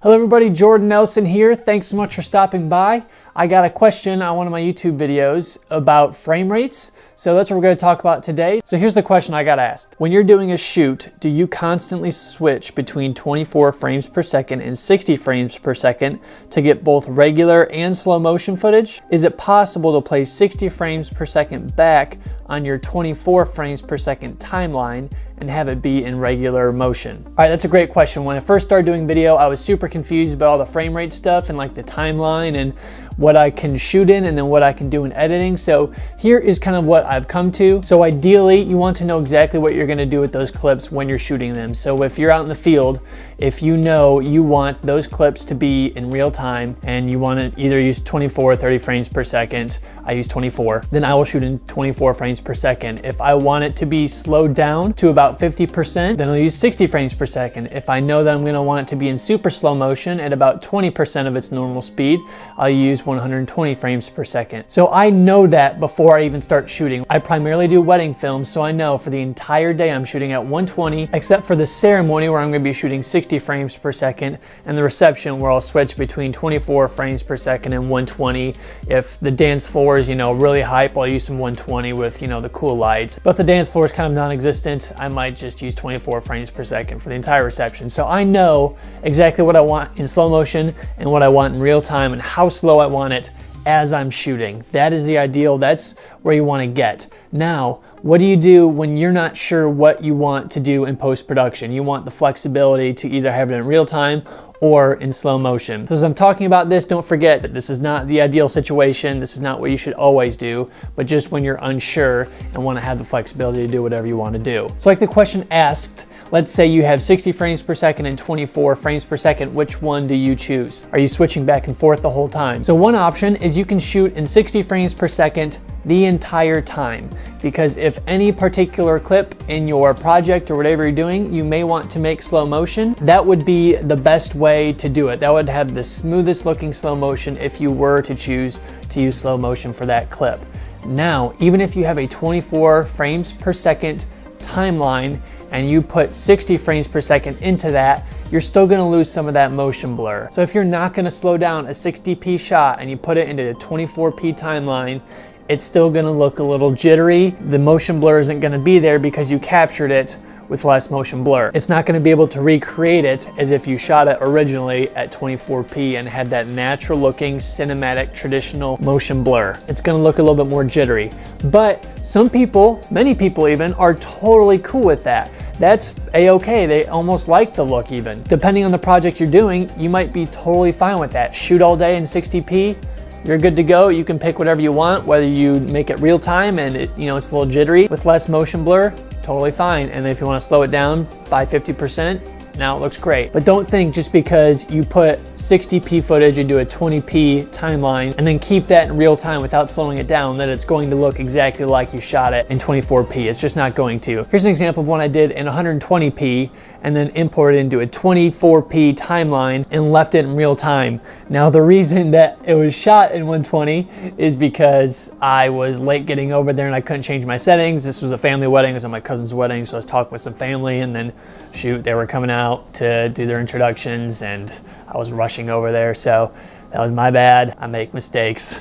Hello everybody, Jordan Nelson here. Thanks so much for stopping by. I got a question on one of my YouTube videos about frame rates. So that's what we're going to talk about today. So here's the question I got asked. When you're doing a shoot, do you constantly switch between 24 frames per second and 60 frames per second to get both regular and slow motion footage? Is it possible to play 60 frames per second back on your 24 frames per second timeline and have it be in regular motion? All right, that's a great question. When I first started doing video, I was super confused about all the frame rate stuff and like the timeline and what I can shoot in and then what I can do in editing. So here is kind of what I've come to. So ideally, you want to know exactly what you're gonna do with those clips when you're shooting them. So if you're out in the field, if you know you want those clips to be in real time and you want to either use 24 or 30 frames per second, I use 24, then I will shoot in 24 frames per second. If I want it to be slowed down to about 50%, then I'll use 60 frames per second. If I know that I'm gonna want it to be in super slow motion at about 20% of its normal speed, I'll use 120 frames per second. So I know that before I even start shooting. I primarily do wedding films, so I know for the entire day I'm shooting at 120, except for the ceremony where I'm gonna be shooting 60 frames per second, and the reception where I'll switch between 24 frames per second and 120. If the dance floor is, really hype, I'll use some 120 with, the cool lights. But if the dance floor is kind of non-existent, I might just use 24 frames per second for the entire reception. So I know exactly what I want in slow motion and what I want in real time and how slow I want it as I'm shooting. That is the ideal. That's where you want to get. Now, what do you do when you're not sure what you want to do in post-production? You want the flexibility to either have it in real time or in slow motion. So as I'm talking about this, don't forget that this is not the ideal situation. This is not what you should always do, but just when you're unsure and want to have the flexibility to do whatever you want to do. So like the question asked, let's say you have 60 frames per second and 24 frames per second, which one do you choose? Are you switching back and forth the whole time? So one option is you can shoot in 60 frames per second the entire time, because if any particular clip in your project or whatever you're doing, you may want to make slow motion, that would be the best way to do it. That would have the smoothest looking slow motion if you were to choose to use slow motion for that clip. Now, even if you have a 24 frames per second timeline and you put 60 frames per second into that, you're still gonna lose some of that motion blur. So if you're not gonna slow down a 60p shot and you put it into a 24p timeline, it's still gonna look a little jittery. The motion blur isn't gonna be there because you captured it with less motion blur. It's not gonna be able to recreate it as if you shot it originally at 24p and had that natural looking cinematic traditional motion blur. It's gonna look a little bit more jittery. But some people, many people even, are totally cool with that. That's a-okay, they almost like the look even. Depending on the project you're doing, you might be totally fine with that. Shoot all day in 60p, you're good to go. You can pick whatever you want, whether you make it real time and it's a little jittery with less motion blur, totally fine. And if you want to slow it down by 50%, now it looks great. But don't think just because you put 60p footage into a 20p timeline and then keep that in real time without slowing it down that it's going to look exactly like you shot it in 24p. It's just not going to. Here's an example of one I did in 120p and then imported into a 24p timeline and left it in real time. Now the reason that it was shot in 120 is because I was late getting over there and I couldn't change my settings. This was a family wedding. It was on my cousin's wedding, so I was talking with some family and then shoot, they were coming out to do their introductions and I was rushing over there, so that was my bad. I make mistakes.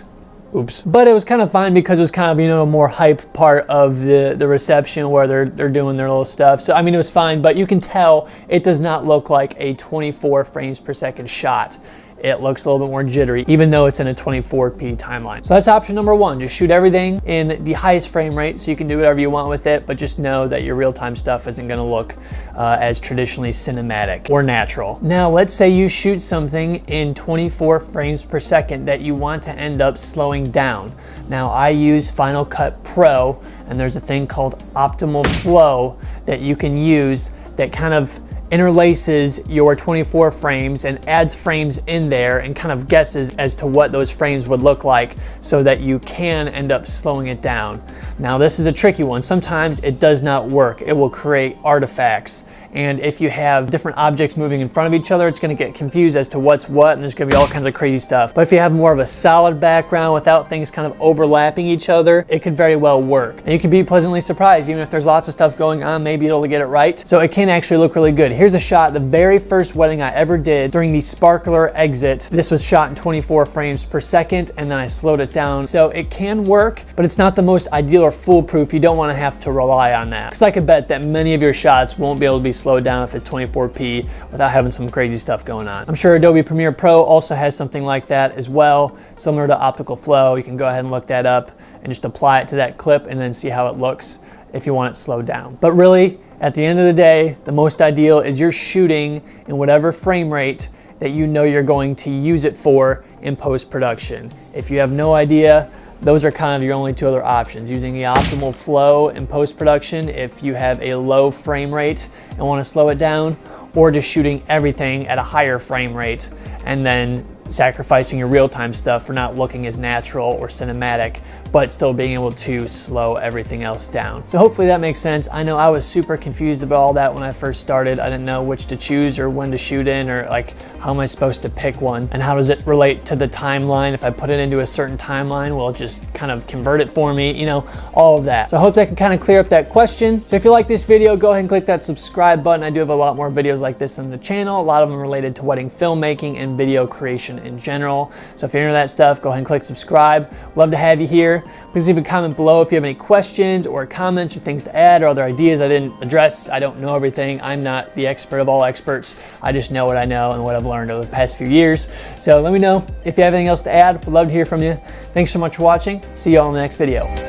Oops. But it was kind of fine because it was kind of, a more hype part of the reception where they're doing their little stuff. So, it was fine, but you can tell it does not look like a 24 frames per second shot. It looks a little bit more jittery, even though it's in a 24p timeline. So that's option number one. Just shoot everything in the highest frame rate so you can do whatever you want with it, but just know that your real-time stuff isn't gonna look as traditionally cinematic or natural. Now, let's say you shoot something in 24 frames per second that you want to end up slowing down. Now, I use Final Cut Pro, and there's a thing called Optimal Flow that you can use that kind of interlaces your 24 frames and adds frames in there and kind of guesses as to what those frames would look like so that you can end up slowing it down. Now this is a tricky one. Sometimes it does not work. It will create artifacts And if you have different objects moving in front of each other, it's going to get confused as to what's what, and there's going to be all kinds of crazy stuff. But if you have more of a solid background without things kind of overlapping each other, it could very well work. And you can be pleasantly surprised, even if there's lots of stuff going on, maybe it'll get it right. So it can actually look really good. Here's a shot, the very first wedding I ever did during the sparkler exit. This was shot in 24 frames per second, and then I slowed it down. So it can work, but it's not the most ideal or foolproof. You don't want to have to rely on that, because I could bet that many of your shots won't be able to be slowed down if it's 24p without having some crazy stuff going on. I'm sure Adobe Premiere Pro also has something like that as well, similar to optical flow. You can go ahead and look that up and just apply it to that clip and then see how it looks if you want it slowed down. But really, at the end of the day, the most ideal is you're shooting in whatever frame rate that you know you're going to use it for in post-production. If you have no idea, those are kind of your only two other options. Using the optimal flow in post-production if you have a low frame rate and want to slow it down, or just shooting everything at a higher frame rate and then sacrificing your real-time stuff for not looking as natural or cinematic, but still being able to slow everything else down. So hopefully that makes sense. I know I was super confused about all that when I first started. I didn't know which to choose or when to shoot in, or like, how am I supposed to pick one? And how does it relate to the timeline? If I put it into a certain timeline, will it just kind of convert it for me? You know, all of that. So I hope that can kind of clear up that question. So if you like this video, go ahead and click that subscribe button. I do have a lot more videos like this on the channel, a lot of them related to wedding filmmaking and video creation in general. So if you're into that stuff, go ahead and click subscribe. Love to have you here. Please leave a comment below if you have any questions or comments or things to add or other ideas I didn't address. I don't know everything. I'm not the expert of all experts. I just know what I know and what I've learned over the past few years. So let me know if you have anything else to add. Would love to hear from you. Thanks so much for watching. See you all in the next video.